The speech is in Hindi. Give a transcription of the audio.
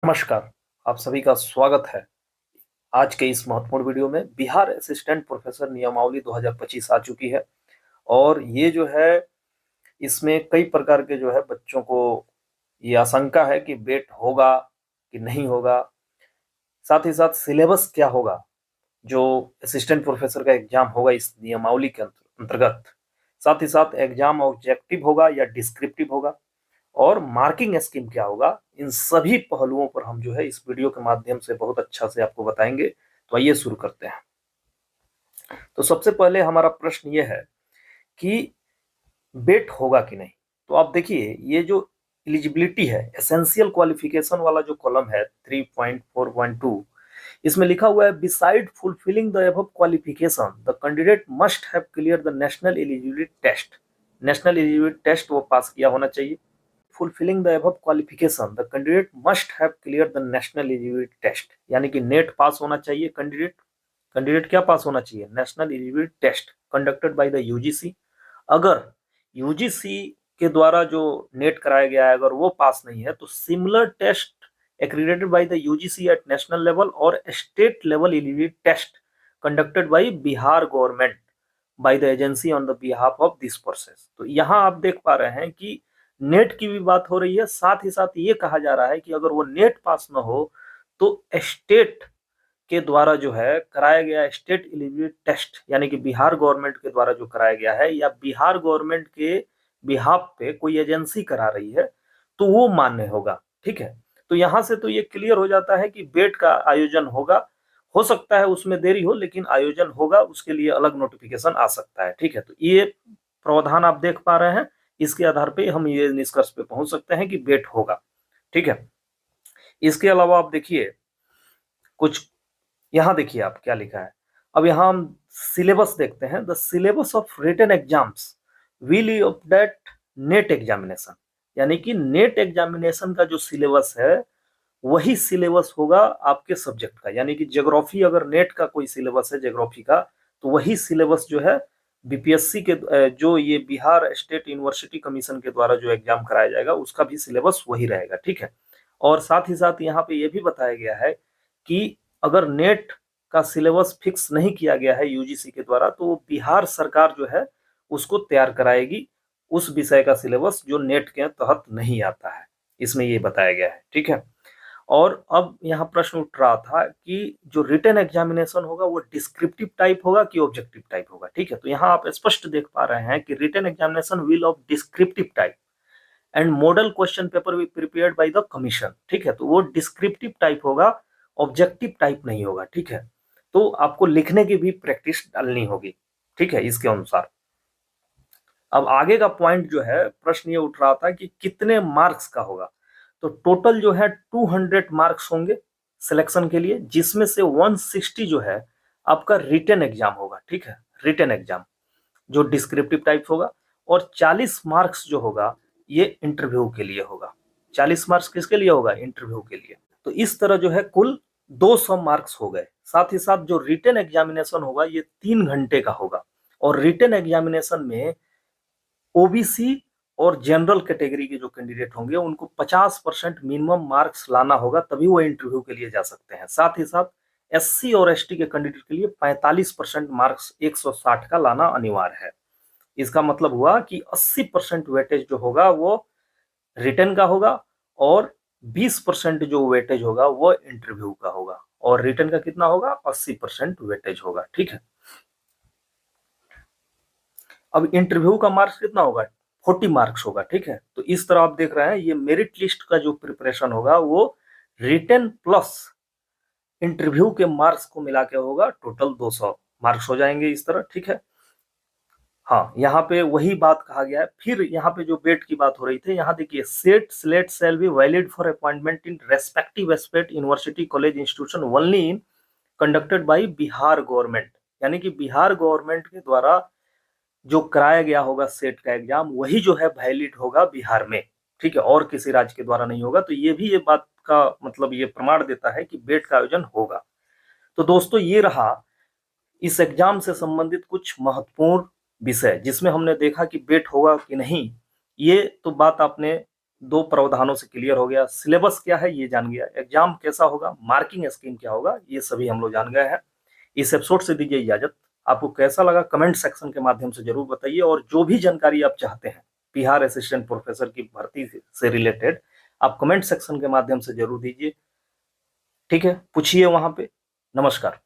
नमस्कार। आप सभी का स्वागत है आज के इस महत्वपूर्ण वीडियो में। बिहार असिस्टेंट प्रोफेसर नियमावली 2025 आ चुकी है और ये जो है इसमें कई प्रकार के जो है बच्चों को ये आशंका है कि बेट होगा कि नहीं होगा। साथ ही साथ सिलेबस क्या होगा जो असिस्टेंट प्रोफेसर का एग्जाम होगा इस नियमावली के अंतर्गत। साथ ही साथ एग्जाम ऑब्जेक्टिव होगा या डिस्क्रिप्टिव होगा और मार्किंग स्कीम क्या होगा। इन सभी पहलुओं पर हम जो है इस वीडियो के माध्यम से बहुत अच्छा से आपको बताएंगे। तो आइए शुरू करते हैं। तो सबसे पहले हमारा प्रश्न ये है कि बेट होगा कि नहीं। तो आप देखिए ये जो एलिजिबिलिटी है, एसेंशियल क्वालिफिकेशन वाला जो कॉलम है 3.4.2, इसमें लिखा हुआ है beside fulfilling the above qualification the candidate must have clear the national eligibility test. National eligibility test वो पास किया होना चाहिए। Fulfilling the above qualification the candidate must have clear the national eligibility test, यानी कि नेट पास होना चाहिए कैंडिडेट। कैंडिडेट क्या पास होना चाहिए? National eligibility test conducted by the UGC. अगर यूजीसी के द्वारा जो नेट कराया गया है अगर वो पास नहीं है तो similar test accredited by the UGC at national level और state level eligibility test conducted by Bihar government by the agency on the behalf of this process। तो यहाँ आप देख पा रहे हैं कि नेट की भी बात हो रही है, साथ ही साथ ये कहा जा रहा है कि अगर वो नेट पास न हो तो स्टेट के द्वारा जो है कराया गया स्टेट एलिजिबिलिटी टेस्ट, यानी कि बिहार गवर्नमेंट के द्वारा जो कराया गया है या बिहार गवर्नमेंट के बिहाफ पे कोई एजेंसी करा रही है तो वो मान्य होगा। ठीक है, तो यहां से तो ये क्लियर हो जाता है कि बेट का आयोजन होगा। हो सकता है उसमें देरी हो लेकिन आयोजन होगा, उसके लिए अलग नोटिफिकेशन आ सकता है। ठीक है, तो ये प्रावधान आप देख पा रहे हैं, इसके आधार पे हम ये निष्कर्ष पे पहुंच सकते हैं कि बेट होगा। ठीक है, इसके अलावा आप देखिए कुछ, यहाँ देखिए आप क्या लिखा है। अब यहाँ हम सिलेबस देखते हैं। The syllabus of written exams will update NET examination, यानी कि नेट एग्जामिनेशन का जो सिलेबस है वही सिलेबस होगा आपके सब्जेक्ट का। यानी कि ज्योग्राफी, अगर नेट का कोई सिलेबस है ज्योग्राफी का तो वही सिलेबस जो है बीपीएससी के जो ये बिहार स्टेट यूनिवर्सिटी कमीशन के द्वारा जो एग्जाम कराया जाएगा उसका भी सिलेबस वही रहेगा। ठीक है, और साथ ही साथ यहाँ पे ये भी बताया गया है कि अगर नेट का सिलेबस फिक्स नहीं किया गया है यूजीसी के द्वारा तो बिहार सरकार जो है उसको तैयार कराएगी उस विषय का सिलेबस जो नेट के तहत नहीं आता है, इसमें ये बताया गया है। ठीक है, और अब यहाँ प्रश्न उठ रहा था कि जो रिटन एग्जामिनेशन होगा वो डिस्क्रिप्टिव टाइप होगा कि ऑब्जेक्टिव टाइप होगा। ठीक है, तो यहाँ आप स्पष्ट देख पा रहे हैं कि written examination will of descriptive type and model question paper भी प्रिपेयर्ड बाय द कमीशन। ठीक है, तो वो डिस्क्रिप्टिव टाइप होगा, ऑब्जेक्टिव टाइप नहीं होगा। ठीक है, तो आपको लिखने की भी प्रैक्टिस डालनी होगी। ठीक है, इसके अनुसार अब आगे का पॉइंट जो है, प्रश्न ये उठ रहा था कि कितने मार्क्स का होगा। तो टोटल जो है 200 मार्क्स होंगे सिलेक्शन के लिए, जिसमें से 160 जो है आपका रिटन एग्जाम होगा। ठीक है, रिटन एग्जाम जो डिस्क्रिप्टिव टाइप होगा, और 40 मार्क्स जो होगा ये इंटरव्यू के लिए होगा। 40 मार्क्स किसके लिए होगा? इंटरव्यू के लिए। तो इस तरह जो है कुल 200 मार्क्स हो गए। साथ ही साथ जो रिटन एग्जामिनेशन होगा ये 3 घंटे का होगा, और रिटन एग्जामिनेशन में ओबीसी और जनरल कैटेगरी के जो कैंडिडेट होंगे उनको 50% मिनिमम मार्क्स लाना होगा, तभी वो इंटरव्यू के लिए जा सकते हैं। साथ ही साथ एससी और एसटी के कैंडिडेट के लिए 45% मार्क्स 160 का लाना अनिवार्य है। इसका मतलब हुआ कि 80% वेटेज जो होगा वो रिटन का होगा और 20% जो वेटेज होगा वो इंटरव्यू का होगा, और रिटन का कितना होगा? 80% वेटेज होगा। ठीक है, अब इंटरव्यू का मार्क्स कितना होगा? 40 मार्क्स होगा। ठीक है, तो इस तरह आप देख रहे हैं ये मेरिट लिस्ट का जो प्रिपरेशन होगा वो रिटन प्लस इंटरव्यू के मार्क्स को मिला के होगा, टोटल 200 मार्क्स हो जाएंगे इस तरह। ठीक है, हाँ यहाँ पे वही बात कहा गया है। फिर यहाँ पे जो बेट की बात हो रही थी, यहाँ देखिए set slate shall be valid for appointment in respective state university college institution only in conducted by Bihar government, यानी कि बिहार गवर्नमेंट के द्वारा जो कराया गया होगा सेट का एग्जाम वही जो है वैलिड होगा बिहार में। ठीक है, और किसी राज्य के द्वारा नहीं होगा। तो ये भी ये बात का मतलब ये प्रमाण देता है कि बेट का आयोजन होगा। तो दोस्तों ये रहा इस एग्जाम से संबंधित कुछ महत्वपूर्ण विषय, जिसमें हमने देखा कि बेट होगा कि नहीं। ये तो बात आपने दो प्रावधानों से क्लियर हो गया, सिलेबस क्या है ये जान गया, एग्जाम कैसा होगा, मार्किंग स्कीम क्या होगा, ये सभी हम लोग जान गए हैं। इस एपिसोड से दीजिए इजाजत। आपको कैसा लगा कमेंट सेक्शन के माध्यम से जरूर बताइए, और जो भी जानकारी आप चाहते हैं बिहार असिस्टेंट प्रोफेसर की भर्ती से रिलेटेड, आप कमेंट सेक्शन के माध्यम से जरूर दीजिए। ठीक है, पूछिए वहां पे। नमस्कार।